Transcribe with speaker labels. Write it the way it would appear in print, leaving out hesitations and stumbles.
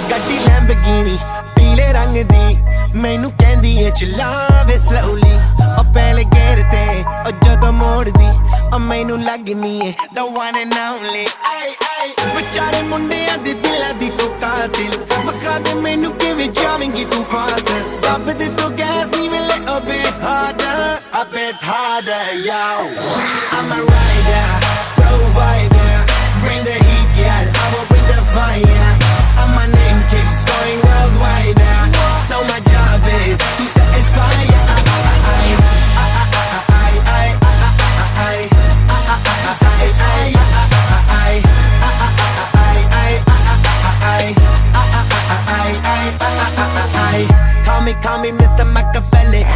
Speaker 1: ਗੱਡੀ ਲੈਂਬਗੀਨੀ ਪੀਲੇ ਰੰਗ ਦੀ ਮੈਨੂੰ ਕਹਿੰਦੀ ਏ ਚਲਾਵੇ slowly ਉਹ ਪਹਿਲੇ ਗੇਰ ਤੇ ਉਹ ਜਦੋਂ ਮੋੜਦੀ ਉਹ ਮੈਨੂੰ ਲੱਗਨੀ ਏ the one and only ay ay ਵਿਚਾਰੇ ਮੁੰਡਿਆਂ ਦੇ ਦਿਲਾਂ ਦੀ ਤੂੰ ਕਾਤਿਲ ਬਖਾ ਦੇ ਮੈਨੂੰ ਕਿਵੇਂ ਜਾਵੇਂਗੀ ਤੂੰ ਫਾਸਟ ਦੱਬ ਦੇ ਤੂੰ ਗੈਸ ਨਹੀਂ ਮਿਲੇ a bit harder yo I'm a rider provider bring the heat girl I will bring the fire